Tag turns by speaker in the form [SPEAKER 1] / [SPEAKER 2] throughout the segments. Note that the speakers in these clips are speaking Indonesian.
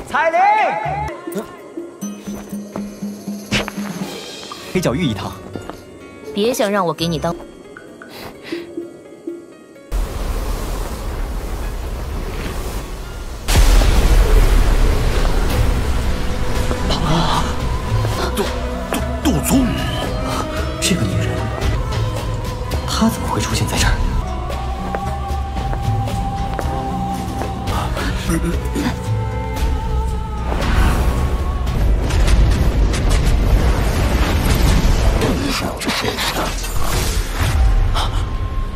[SPEAKER 1] 彩铃，黑角玉一趟。
[SPEAKER 2] 别想让我给你当。
[SPEAKER 1] 杜宗，这个女人，她怎么会出现在这儿？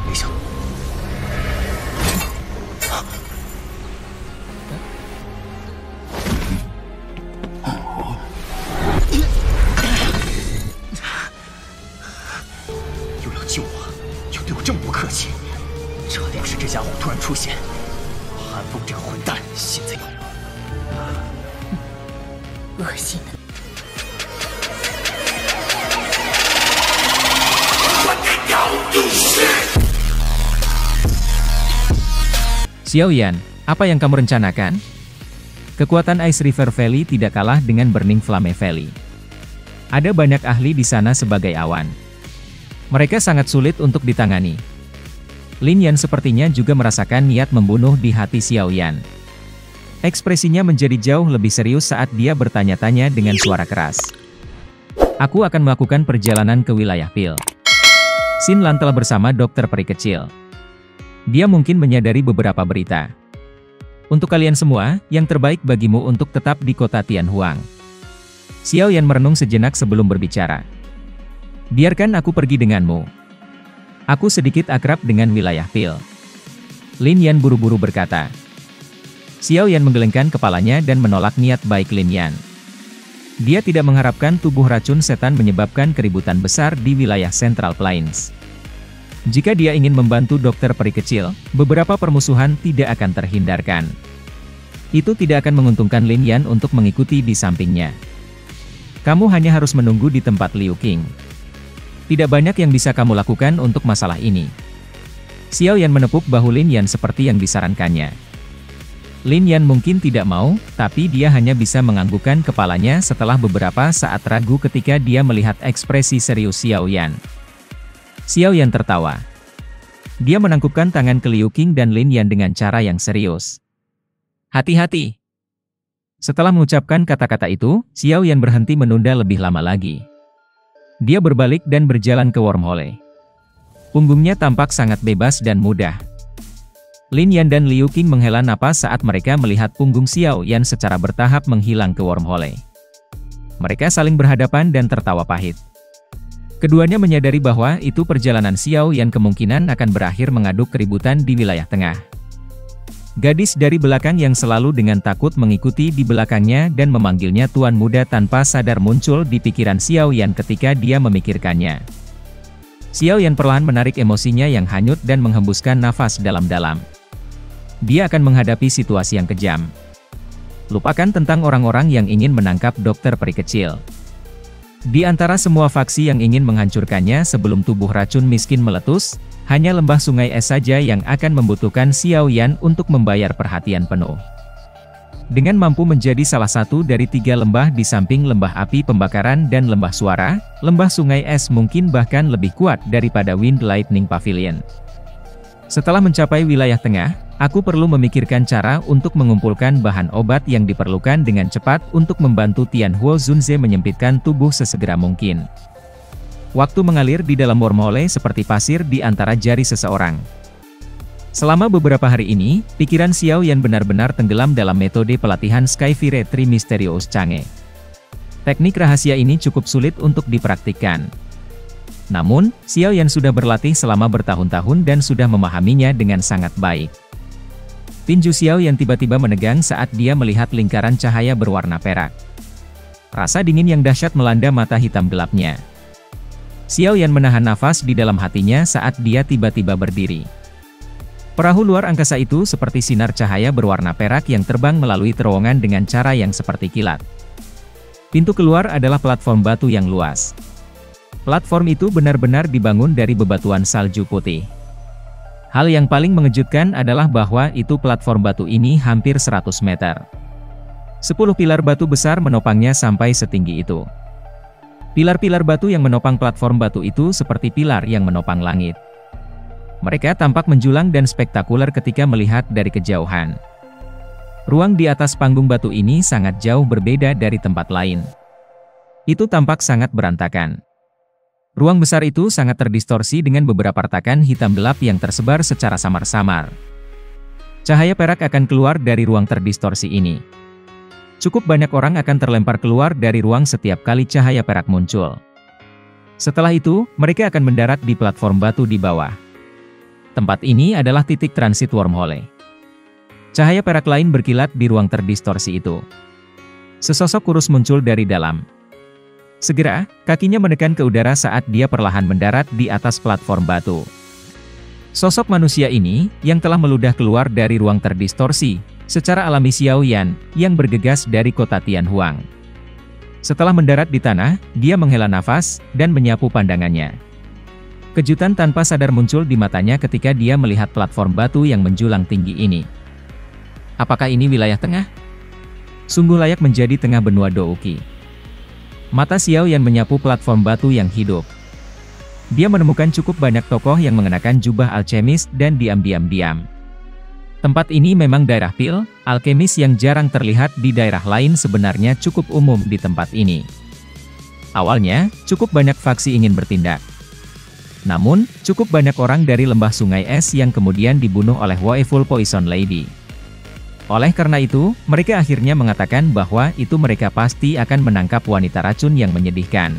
[SPEAKER 1] 没想又要救我，又对我这么不客气，这要是这家伙突然出现，韩风这个混蛋现在
[SPEAKER 2] 恶心的。
[SPEAKER 3] Xiao Yan, apa yang kamu rencanakan? Kekuatan Ice River Valley tidak kalah dengan Burning Flame Valley. Ada banyak ahli di sana sebagai awan. Mereka sangat sulit untuk ditangani. Lin Yan sepertinya juga merasakan niat membunuh di hati Xiao Yan. Ekspresinya menjadi jauh lebih serius saat dia bertanya-tanya dengan suara keras. Aku akan melakukan perjalanan ke wilayah Pil. Xin Lan telah bersama dokter peri kecil. Dia mungkin menyadari beberapa berita. Untuk kalian semua, yang terbaik bagimu untuk tetap di kota Tianhuang. Xiao Yan merenung sejenak sebelum berbicara. Biarkan aku pergi denganmu. Aku sedikit akrab dengan wilayah Pil. Lin Yan buru-buru berkata. Xiao Yan menggelengkan kepalanya dan menolak niat baik Lin Yan. Dia tidak mengharapkan tubuh racun setan menyebabkan keributan besar di wilayah Central Plains. Jika dia ingin membantu dokter peri kecil, beberapa permusuhan tidak akan terhindarkan. Itu tidak akan menguntungkan Lin Yan untuk mengikuti di sampingnya. Kamu hanya harus menunggu di tempat Liu Qing. Tidak banyak yang bisa kamu lakukan untuk masalah ini. Xiao Yan menepuk bahu Lin Yan seperti yang disarankannya. Lin Yan mungkin tidak mau, tapi dia hanya bisa menganggukkan kepalanya setelah beberapa saat ragu ketika dia melihat ekspresi serius Xiao Yan. Xiao Yan tertawa. Dia menangkupkan tangan ke Liu Qing dan Lin Yan dengan cara yang serius. Hati-hati. Setelah mengucapkan kata-kata itu, Xiao Yan berhenti menunda lebih lama lagi. Dia berbalik dan berjalan ke wormhole. Punggungnya tampak sangat bebas dan mudah. Lin Yan dan Liu Qing menghela napas saat mereka melihat punggung Xiao Yan secara bertahap menghilang ke wormhole. Mereka saling berhadapan dan tertawa pahit. Keduanya menyadari bahwa itu perjalanan Xiao Yan kemungkinan akan berakhir mengaduk keributan di wilayah tengah. Gadis dari belakang yang selalu dengan takut mengikuti di belakangnya dan memanggilnya tuan muda tanpa sadar muncul di pikiran Xiao Yan ketika dia memikirkannya. Xiao Yan perlahan menarik emosinya yang hanyut dan menghembuskan nafas dalam-dalam. Dia akan menghadapi situasi yang kejam. Lupakan tentang orang-orang yang ingin menangkap dokter peri kecil. Di antara semua faksi yang ingin menghancurkannya sebelum tubuh racun miskin meletus, hanya lembah sungai es saja yang akan membutuhkan Xiao Yan untuk membayar perhatian penuh. Dengan mampu menjadi salah satu dari 3 lembah di samping lembah api pembakaran dan lembah suara, lembah sungai es mungkin bahkan lebih kuat daripada Wind Lightning Pavilion. Setelah mencapai wilayah tengah, aku perlu memikirkan cara untuk mengumpulkan bahan obat yang diperlukan dengan cepat untuk membantu Tianhuo Zunze menyempitkan tubuh sesegera mungkin. Waktu mengalir di dalam wormhole seperti pasir di antara jari seseorang. Selama beberapa hari ini, pikiran Xiao Yan benar-benar tenggelam dalam metode pelatihan Skyfire Tri Mysterious Chang'e. Teknik rahasia ini cukup sulit untuk dipraktikkan. Namun, Xiao Yan sudah berlatih selama bertahun-tahun dan sudah memahaminya dengan sangat baik. Tinju Xiao Yan tiba-tiba menegang saat dia melihat lingkaran cahaya berwarna perak. Rasa dingin yang dahsyat melanda mata hitam gelapnya. Xiao Yan menahan nafas di dalam hatinya saat dia tiba-tiba berdiri. Perahu luar angkasa itu seperti sinar cahaya berwarna perak yang terbang melalui terowongan dengan cara yang seperti kilat. Pintu keluar adalah platform batu yang luas. Platform itu benar-benar dibangun dari bebatuan salju putih. Hal yang paling mengejutkan adalah bahwa itu platform batu ini hampir 100 meter. 10 pilar batu besar menopangnya sampai setinggi itu. Pilar-pilar batu yang menopang platform batu itu seperti pilar yang menopang langit. Mereka tampak menjulang dan spektakuler ketika melihat dari kejauhan. Ruang di atas panggung batu ini sangat jauh berbeda dari tempat lain. Itu tampak sangat berantakan. Ruang besar itu sangat terdistorsi dengan beberapa retakan hitam gelap yang tersebar secara samar-samar. Cahaya perak akan keluar dari ruang terdistorsi ini. Cukup banyak orang akan terlempar keluar dari ruang setiap kali cahaya perak muncul. Setelah itu, mereka akan mendarat di platform batu di bawah. Tempat ini adalah titik transit wormhole. Cahaya perak lain berkilat di ruang terdistorsi itu. Sesosok kurus muncul dari dalam. Segera, kakinya menekan ke udara saat dia perlahan mendarat di atas platform batu. Sosok manusia ini, yang telah meludah keluar dari ruang terdistorsi, secara alami Xiao Yan, yang bergegas dari kota Tianhuang. Setelah mendarat di tanah, dia menghela nafas, dan menyapu pandangannya. Kejutan tanpa sadar muncul di matanya ketika dia melihat platform batu yang menjulang tinggi ini. Apakah ini wilayah tengah? Sungguh layak menjadi tengah benua Douqi. Mata Xiao Yan menyapu platform batu yang hidup. Dia menemukan cukup banyak tokoh yang mengenakan jubah alkemis dan diam-diam. Tempat ini memang daerah pil, alkemis yang jarang terlihat di daerah lain sebenarnya cukup umum di tempat ini. Awalnya, cukup banyak faksi ingin bertindak. Namun, cukup banyak orang dari lembah sungai es yang kemudian dibunuh oleh Woeful Poison Lady. Oleh karena itu, mereka akhirnya mengatakan bahwa itu mereka pasti akan menangkap wanita racun yang menyedihkan.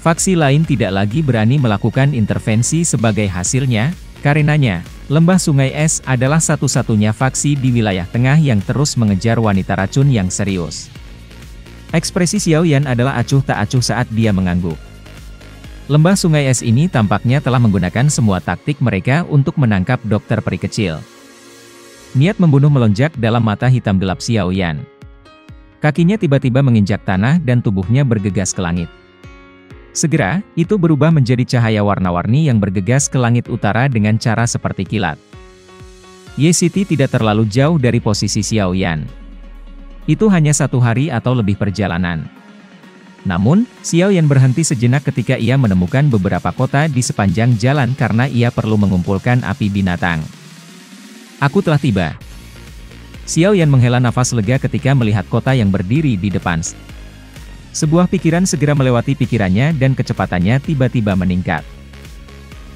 [SPEAKER 3] Faksi lain tidak lagi berani melakukan intervensi sebagai hasilnya, karenanya, lembah sungai es adalah satu-satunya faksi di wilayah tengah yang terus mengejar wanita racun yang serius. Ekspresi Xiao Yan adalah acuh tak acuh saat dia mengangguk. Lembah sungai es ini tampaknya telah menggunakan semua taktik mereka untuk menangkap dokter peri kecil. Niat membunuh melonjak dalam mata hitam gelap Xiao Yan. Kakinya tiba-tiba menginjak tanah dan tubuhnya bergegas ke langit. Segera, itu berubah menjadi cahaya warna-warni yang bergegas ke langit utara dengan cara seperti kilat. Ye City tidak terlalu jauh dari posisi Xiao Yan. Itu hanya 1 hari atau lebih perjalanan. Namun, Xiao Yan berhenti sejenak ketika ia menemukan beberapa kota di sepanjang jalan karena ia perlu mengumpulkan api binatang. Aku telah tiba. Xiao Yan menghela nafas lega ketika melihat kota yang berdiri di depan. Sebuah pikiran segera melewati pikirannya dan kecepatannya tiba-tiba meningkat.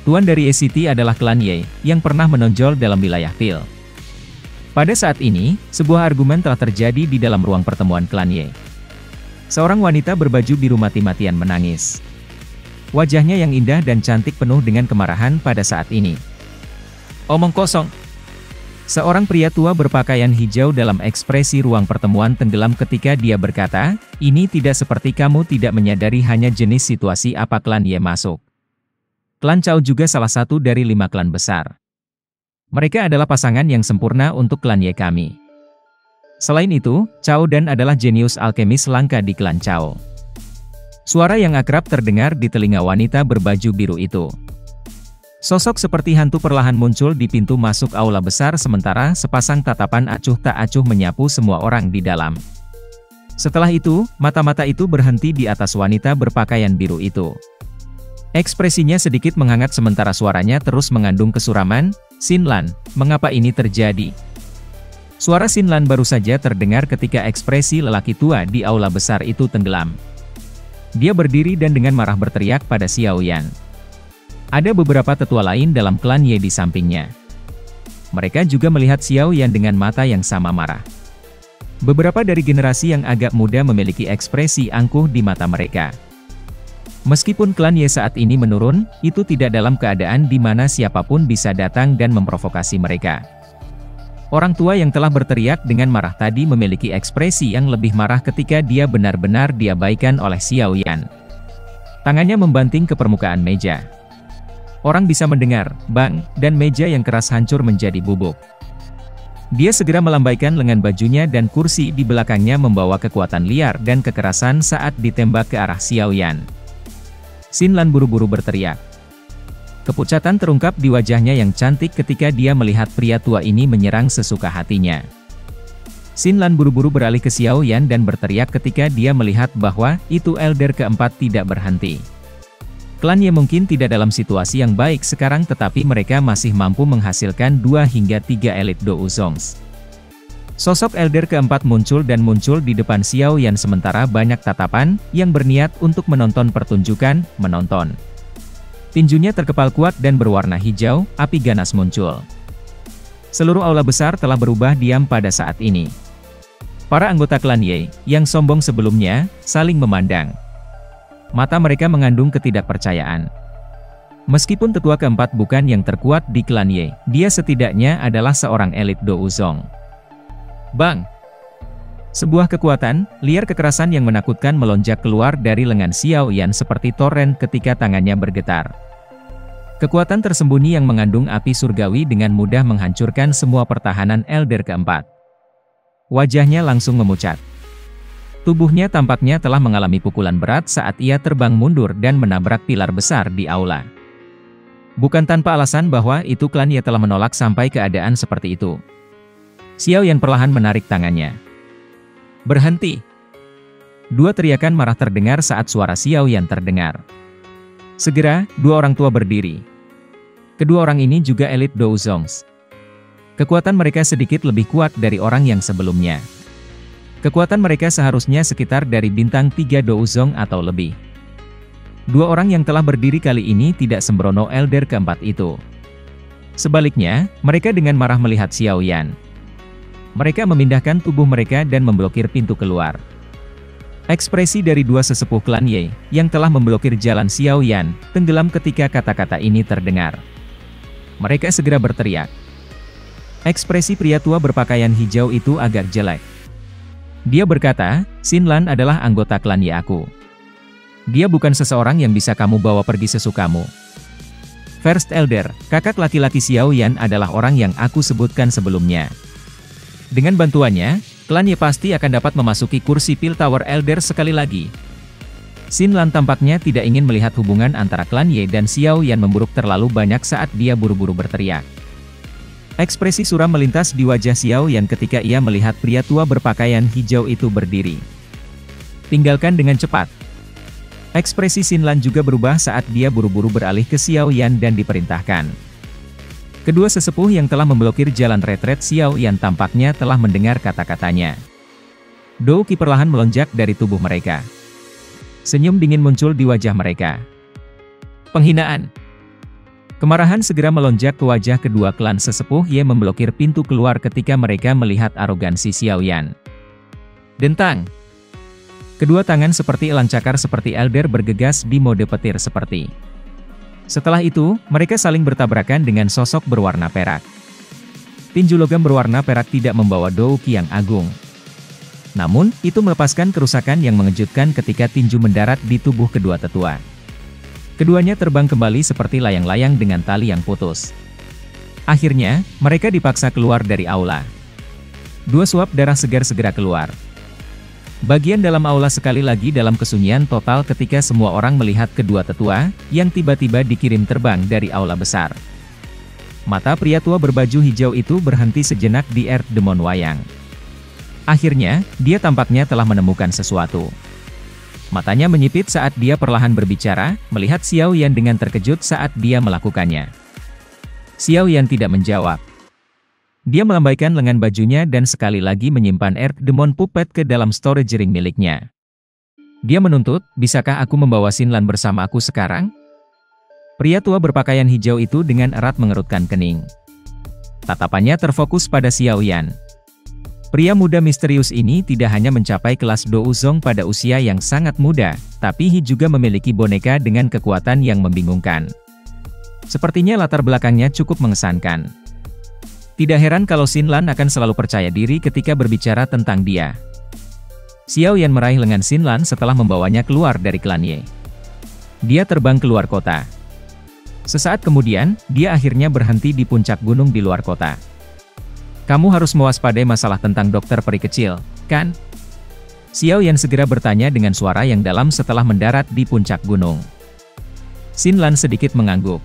[SPEAKER 3] Tuan dari City adalah klan Ye, yang pernah menonjol dalam wilayah Pil. Pada saat ini, sebuah argumen telah terjadi di dalam ruang pertemuan klan Ye. Seorang wanita berbaju biru mati-matian menangis. Wajahnya yang indah dan cantik penuh dengan kemarahan pada saat ini. Omong kosong. Seorang pria tua berpakaian hijau dalam ekspresi ruang pertemuan tenggelam ketika dia berkata, ini tidak seperti kamu tidak menyadari hanya jenis situasi apa klan Ye masuk. Klan Cao juga salah satu dari 5 klan besar. Mereka adalah pasangan yang sempurna untuk klan Ye kami. Selain itu, Cao Dan adalah jenius alkemis langka di klan Cao. Suara yang akrab terdengar di telinga wanita berbaju biru itu. Sosok seperti hantu perlahan muncul di pintu masuk aula besar sementara sepasang tatapan acuh tak acuh menyapu semua orang di dalam. Setelah itu, mata-mata itu berhenti di atas wanita berpakaian biru itu. Ekspresinya sedikit menghangat sementara suaranya terus mengandung kesuraman, Xinlan, mengapa ini terjadi? Suara Xinlan baru saja terdengar ketika ekspresi lelaki tua di aula besar itu tenggelam. Dia berdiri dan dengan marah berteriak pada Xiao Yan. Ada beberapa tetua lain dalam klan Ye di sampingnya. Mereka juga melihat Xiao Yan dengan mata yang sama marah. Beberapa dari generasi yang agak muda memiliki ekspresi angkuh di mata mereka. Meskipun klan Ye saat ini menurun, itu tidak dalam keadaan di mana siapapun bisa datang dan memprovokasi mereka. Orang tua yang telah berteriak dengan marah tadi memiliki ekspresi yang lebih marah ketika dia benar-benar diabaikan oleh Xiao Yan. Tangannya membanting ke permukaan meja. Orang bisa mendengar, bang, dan meja yang keras hancur menjadi bubuk. Dia segera melambaikan lengan bajunya dan kursi di belakangnya membawa kekuatan liar dan kekerasan saat ditembak ke arah Xiao Yan. Xinlan buru-buru berteriak. Kepucatan terungkap di wajahnya yang cantik ketika dia melihat pria tua ini menyerang sesuka hatinya. Xin Lan buru-buru beralih ke Xiao Yan dan berteriak ketika dia melihat bahwa itu elder keempat tidak berhenti. Klan Ye mungkin tidak dalam situasi yang baik sekarang tetapi mereka masih mampu menghasilkan 2 hingga 3 elit Do Uzongs. Sosok elder keempat muncul di depan Xiao Yan sementara banyak tatapan yang berniat untuk menonton pertunjukan, menonton. Tinjunya terkepal kuat dan berwarna hijau, api ganas muncul. Seluruh aula besar telah berubah diam pada saat ini. Para anggota klan Ye, yang sombong sebelumnya, saling memandang. Mata mereka mengandung ketidakpercayaan. Meskipun tetua keempat bukan yang terkuat di klan Ye, dia setidaknya adalah seorang elit Do Uzong. Bang! Sebuah kekuatan, liar kekerasan yang menakutkan melonjak keluar dari lengan Xiao Yan seperti toren ketika tangannya bergetar. Kekuatan tersembunyi yang mengandung api surgawi dengan mudah menghancurkan semua pertahanan elder keempat. Wajahnya langsung memucat. Tubuhnya tampaknya telah mengalami pukulan berat saat ia terbang mundur dan menabrak pilar besar di aula. Bukan tanpa alasan bahwa itu klan Ye telah menolak sampai keadaan seperti itu. Xiao Yan perlahan menarik tangannya. Berhenti! 2 teriakan marah terdengar saat suara Xiao Yan terdengar. Segera, 2 orang tua berdiri. Kedua orang ini juga elit Do Uzongs. Kekuatan mereka sedikit lebih kuat dari orang yang sebelumnya. Kekuatan mereka seharusnya sekitar dari bintang 3 Do Uzong atau lebih. 2 orang yang telah berdiri kali ini tidak sembrono elder keempat itu. Sebaliknya, mereka dengan marah melihat Xiao Yan. Mereka memindahkan tubuh mereka dan memblokir pintu keluar. Ekspresi dari 2 sesepuh klan Ye, yang telah memblokir jalan Xiao Yan, tenggelam ketika kata-kata ini terdengar. Mereka segera berteriak. Ekspresi pria tua berpakaian hijau itu agak jelek. Dia berkata, Xin Lan adalah anggota klan Ye aku. Dia bukan seseorang yang bisa kamu bawa pergi sesukamu. First Elder, kakak laki-laki Xiao Yan adalah orang yang aku sebutkan sebelumnya. Dengan bantuannya, klan Ye pasti akan dapat memasuki kursi Pil Tower Elder sekali lagi. Xin Lan tampaknya tidak ingin melihat hubungan antara klan Ye dan Xiao Yan memburuk terlalu banyak saat dia buru-buru berteriak. Ekspresi suram melintas di wajah Xiao Yan ketika ia melihat pria tua berpakaian hijau itu berdiri. Tinggalkan dengan cepat. Ekspresi Xin Lan juga berubah saat dia buru-buru beralih ke Xiao Yan dan diperintahkan. Kedua sesepuh yang telah memblokir jalan retret Xiao Yan tampaknya telah mendengar kata-katanya. Dou Qi perlahan melonjak dari tubuh mereka. Senyum dingin muncul di wajah mereka. Penghinaan. Kemarahan segera melonjak ke wajah kedua klan sesepuh Ye memblokir pintu keluar ketika mereka melihat arogansi Xiao Yan. Dentang. Kedua tangan seperti elang cakar seperti elder bergegas di mode petir seperti. Setelah itu, mereka saling bertabrakan dengan sosok berwarna perak. Tinju logam berwarna perak tidak membawa Dou Qi yang agung. Namun, itu melepaskan kerusakan yang mengejutkan ketika tinju mendarat di tubuh kedua tetua. Keduanya terbang kembali seperti layang-layang dengan tali yang putus. Akhirnya, mereka dipaksa keluar dari aula. 2 suap darah segar segera keluar. Bagian dalam aula sekali lagi dalam kesunyian total ketika semua orang melihat kedua tetua, yang tiba-tiba dikirim terbang dari aula besar. Mata pria tua berbaju hijau itu berhenti sejenak di Earth Demon Wayang. Akhirnya, dia tampaknya telah menemukan sesuatu. Matanya menyipit saat dia perlahan berbicara, melihat Xiao Yan dengan terkejut saat dia melakukannya. Xiao Yan tidak menjawab. Dia melambaikan lengan bajunya dan sekali lagi menyimpan Earth Demon Puppet ke dalam storage ring miliknya. Dia menuntut, bisakah aku membawa Xin Lan bersama aku sekarang? Pria tua berpakaian hijau itu dengan erat mengerutkan kening. Tatapannya terfokus pada Xiao Yan. Pria muda misterius ini tidak hanya mencapai kelas Do Uzong pada usia yang sangat muda, tapi juga memiliki boneka dengan kekuatan yang membingungkan. Sepertinya latar belakangnya cukup mengesankan. Tidak heran kalau Xin Lan akan selalu percaya diri ketika berbicara tentang dia. Xiao Yan meraih lengan Xin Lan setelah membawanya keluar dari klan Ye. Dia terbang keluar kota. Sesaat kemudian, dia akhirnya berhenti di puncak gunung di luar kota. Kamu harus mewaspadai masalah tentang dokter peri kecil, kan? Xiao Yan segera bertanya dengan suara yang dalam setelah mendarat di puncak gunung. Xin Lan sedikit mengangguk.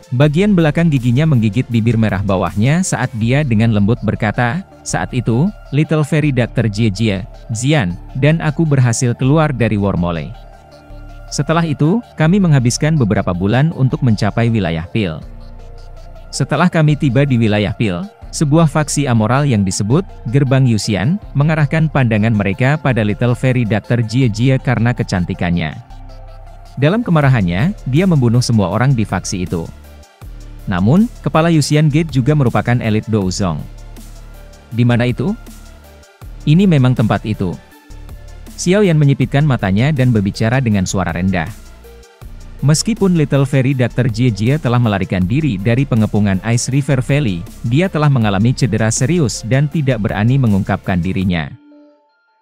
[SPEAKER 3] Bagian belakang giginya menggigit bibir merah bawahnya saat dia dengan lembut berkata, "Saat itu, Little Fairy Dr. Jie, Xian, dan aku berhasil keluar dari Wormhole. Setelah itu, kami menghabiskan beberapa bulan untuk mencapai wilayah Pil. Setelah kami tiba di wilayah Pil, sebuah faksi amoral yang disebut Gerbang Yuxian mengarahkan pandangan mereka pada Little Fairy Dr. Jie karena kecantikannya. Dalam kemarahannya, dia membunuh semua orang di faksi itu. Namun, kepala Yuxian Gate juga merupakan elit Douzong. Di mana itu? Ini memang tempat itu." Xiao Yan menyipitkan matanya dan berbicara dengan suara rendah. Meskipun Little Fairy Dr. Jie telah melarikan diri dari pengepungan Ice River Valley, dia telah mengalami cedera serius dan tidak berani mengungkapkan dirinya.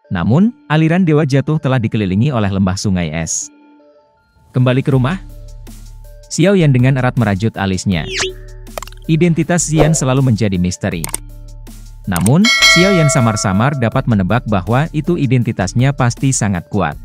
[SPEAKER 3] Namun, aliran Dewa Jatuh telah dikelilingi oleh lembah sungai es. "Kembali ke rumah?" Xiao Yan dengan erat merajut alisnya. Identitas Xian selalu menjadi misteri. Namun, Xiao Yan samar-samar dapat menebak bahwa itu identitasnya pasti sangat kuat.